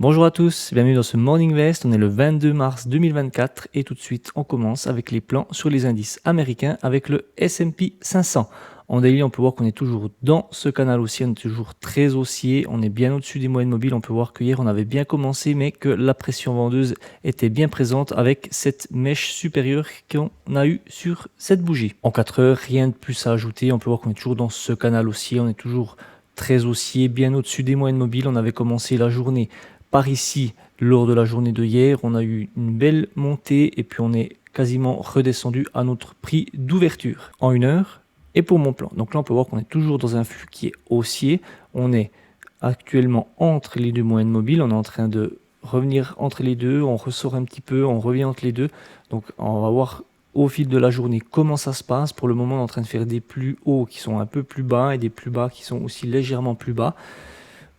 Bonjour à tous, bienvenue dans ce Morning Vest. On est le 22 mars 2024 et tout de suite on commence avec les plans sur les indices américains avec le S&P 500. En daily, on peut voir qu'on est toujours dans ce canal haussier, on est toujours très haussier, on est bien au-dessus des moyennes mobiles. On peut voir que hier on avait bien commencé mais que la pression vendeuse était bien présente avec cette mèche supérieure qu'on a eue sur cette bougie. En 4 heures, rien de plus à ajouter, on peut voir qu'on est toujours dans ce canal haussier, on est toujours très haussier, bien au-dessus des moyennes mobiles. On avait commencé la journée par ici lors de la journée de hier, on a eu une belle montée et puis on est quasiment redescendu à notre prix d'ouverture en 1 heure et pour mon plan. Donc là on peut voir qu'on est toujours dans un flux qui est haussier, on est actuellement entre les deux moyennes mobiles, on est en train de revenir entre les deux, on ressort un petit peu, on revient entre les deux. Donc on va voir au fil de la journée comment ça se passe. Pour le moment on est en train de faire des plus hauts qui sont un peu plus bas et des plus bas qui sont aussi légèrement plus bas.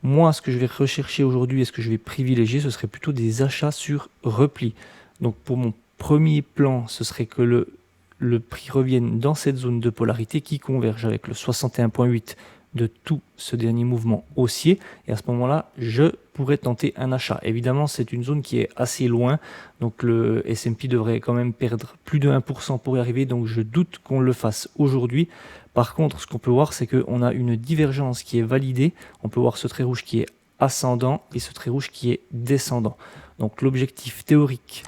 Moi, ce que je vais rechercher aujourd'hui et ce que je vais privilégier, ce serait plutôt des achats sur repli. Donc pour mon premier plan, ce serait que le prix revienne dans cette zone de polarité qui converge avec le 61,8 de tout ce dernier mouvement haussier. Et à ce moment-là, je pourrais tenter un achat. Évidemment, c'est une zone qui est assez loin. Donc le S&P devrait quand même perdre plus de 1% pour y arriver. Donc je doute qu'on le fasse aujourd'hui. Par contre, ce qu'on peut voir, c'est qu'on a une divergence qui est validée. On peut voir ce trait rouge qui est ascendant et ce trait rouge qui est descendant. Donc l'objectif théorique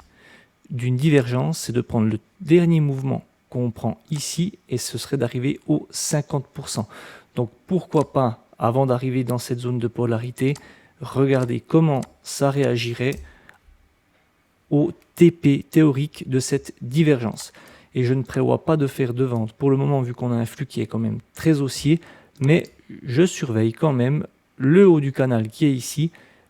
d'une divergence, c'est de prendre le dernier mouvement qu'on prend ici et ce serait d'arriver au 50%. Donc pourquoi pas, avant d'arriver dans cette zone de polarité, regarder comment ça réagirait au TP théorique de cette divergence. Et je ne prévois pas de faire de vente pour le moment vu qu'on a un flux qui est quand même très haussier, mais je surveille quand même le haut du canal qui est ici.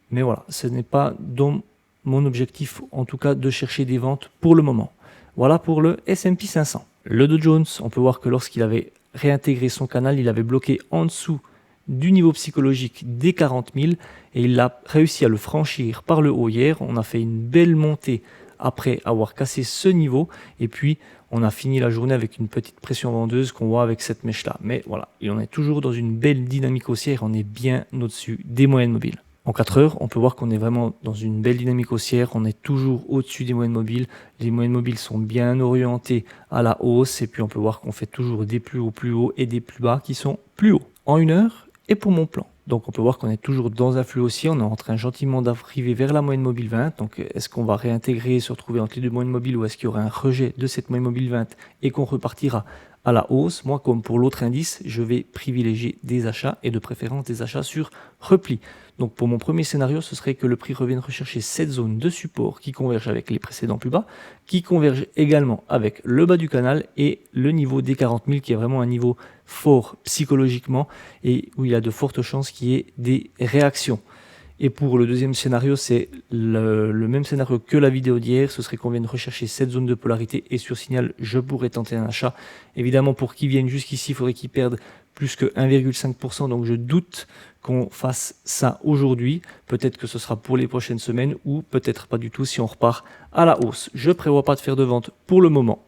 Mais voilà, ce n'est pas dans mon objectif en tout cas de chercher des ventes pour le moment. Voilà pour le S&P 500. Le Dow Jones, on peut voir que lorsqu'il avait réintégré son canal, il avait bloqué en dessous du niveau psychologique des 40 000 et il a réussi à le franchir par le haut hier. On a fait une belle montée après avoir cassé ce niveau et puis on a fini la journée avec une petite pression vendeuse qu'on voit avec cette mèche là. Mais voilà, il en est toujours dans une belle dynamique haussière, on est bien au-dessus des moyennes mobiles. En 4 heures, on peut voir qu'on est vraiment dans une belle dynamique haussière, on est toujours au-dessus des moyennes mobiles. Les moyennes mobiles sont bien orientées à la hausse et puis on peut voir qu'on fait toujours des plus hauts et des plus bas qui sont plus hauts. En 1 heure et pour mon plan. Donc on peut voir qu'on est toujours dans un flux haussier, on est en train gentiment d'arriver vers la moyenne mobile 20. Donc est-ce qu'on va réintégrer, se retrouver entre les deux moyennes mobiles ou est-ce qu'il y aura un rejet de cette moyenne mobile 20 et qu'on repartira à la hausse? Moi, comme pour l'autre indice, je vais privilégier des achats et de préférence des achats sur repli. Donc pour mon premier scénario, ce serait que le prix revienne rechercher cette zone de support qui converge avec les précédents plus bas, qui converge également avec le bas du canal et le niveau des 40 000 qui est vraiment un niveau fort psychologiquement et où il y a de fortes chances qu'il y ait des réactions. Et pour le deuxième scénario, c'est le même scénario que la vidéo d'hier. Ce serait qu'on vienne rechercher cette zone de polarité et sur signal, je pourrais tenter un achat. Évidemment, pour qu'ils viennent jusqu'ici, il faudrait qu'ils perdent plus que 1,5%. Donc je doute qu'on fasse ça aujourd'hui. Peut-être que ce sera pour les prochaines semaines ou peut-être pas du tout si on repart à la hausse. Je ne prévois pas de faire de vente pour le moment.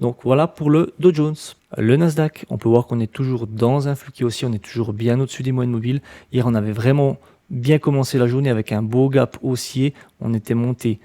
Donc voilà pour le Dow Jones. Le Nasdaq, on peut voir qu'on est toujours dans un flux qui aussi, on est toujours bien au-dessus des moyennes mobiles. Hier, on avait vraiment bien commencé la journée avec un beau gap haussier. On était monté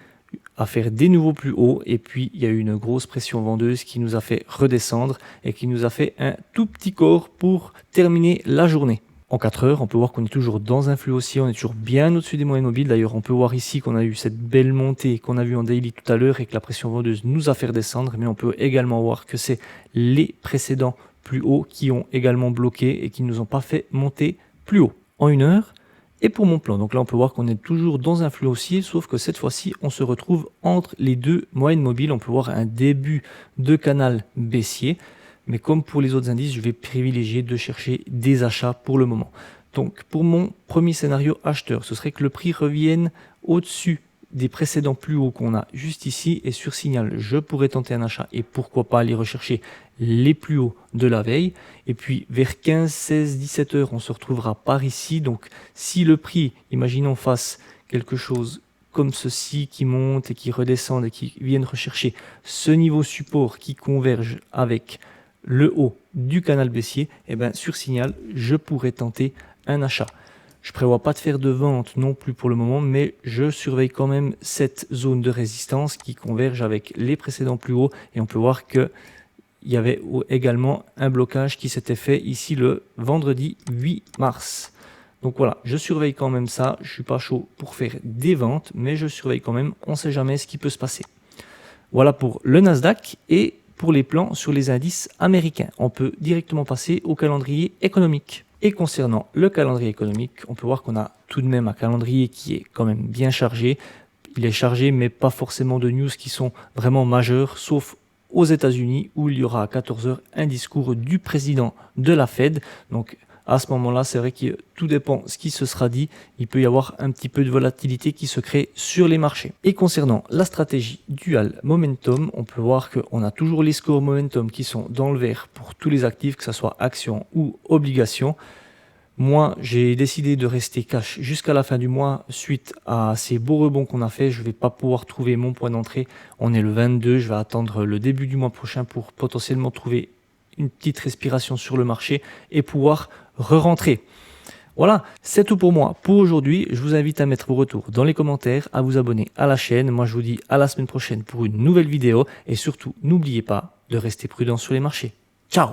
à faire des nouveaux plus hauts et puis il y a eu une grosse pression vendeuse qui nous a fait redescendre et qui nous a fait un tout petit corps pour terminer la journée. En 4 heures, on peut voir qu'on est toujours dans un flux haussier, on est toujours bien au-dessus des moyennes mobiles. D'ailleurs, on peut voir ici qu'on a eu cette belle montée qu'on a vue en daily tout à l'heure et que la pression vendeuse nous a fait redescendre. Mais on peut également voir que c'est les précédents plus hauts qui ont également bloqué et qui ne nous ont pas fait monter plus haut. En 1 heure, et pour mon plan, donc là on peut voir qu'on est toujours dans un flux haussier, sauf que cette fois-ci on se retrouve entre les deux moyennes mobiles. On peut voir un début de canal baissier, mais comme pour les autres indices, je vais privilégier de chercher des achats pour le moment. Donc pour mon premier scénario acheteur, ce serait que le prix revienne au-dessus des précédents plus hauts qu'on a juste ici et sur signal, je pourrais tenter un achat et pourquoi pas aller rechercher les plus hauts de la veille. Et puis vers 15, 16, 17 heures, on se retrouvera par ici. Donc si le prix, imaginons, fasse quelque chose comme ceci qui monte et qui redescend et qui viennent rechercher ce niveau support qui converge avec le haut du canal baissier, et bien sur signal, je pourrais tenter un achat. Je prévois pas de faire de vente non plus pour le moment, mais je surveille quand même cette zone de résistance qui converge avec les précédents plus hauts et on peut voir que il y avait également un blocage qui s'était fait ici le vendredi 8 mars. Donc voilà, je surveille quand même ça. Je suis pas chaud pour faire des ventes, mais je surveille quand même. On ne sait jamais ce qui peut se passer. Voilà pour le Nasdaq et pour les plans sur les indices américains. On peut directement passer au calendrier économique. Et concernant le calendrier économique, on peut voir qu'on a tout de même un calendrier qui est quand même bien chargé. Il est chargé, mais pas forcément de news qui sont vraiment majeures, sauf aux États-Unis où il y aura à 14 h un discours du président de la Fed. Donc à ce moment-là, c'est vrai que tout dépend ce qui se sera dit. Il peut y avoir un petit peu de volatilité qui se crée sur les marchés. Et concernant la stratégie dual momentum, on peut voir qu'on a toujours les scores momentum qui sont dans le vert pour tous les actifs, que ce soit actions ou obligations. Moi, j'ai décidé de rester cash jusqu'à la fin du mois suite à ces beaux rebonds qu'on a fait. Je ne vais pas pouvoir trouver mon point d'entrée. On est le 22, je vais attendre le début du mois prochain pour potentiellement trouver une petite respiration sur le marché et pouvoir re-rentrer. Voilà, c'est tout pour moi pour aujourd'hui. Je vous invite à mettre vos retours dans les commentaires, à vous abonner à la chaîne. Moi, je vous dis à la semaine prochaine pour une nouvelle vidéo et surtout, n'oubliez pas de rester prudent sur les marchés. Ciao!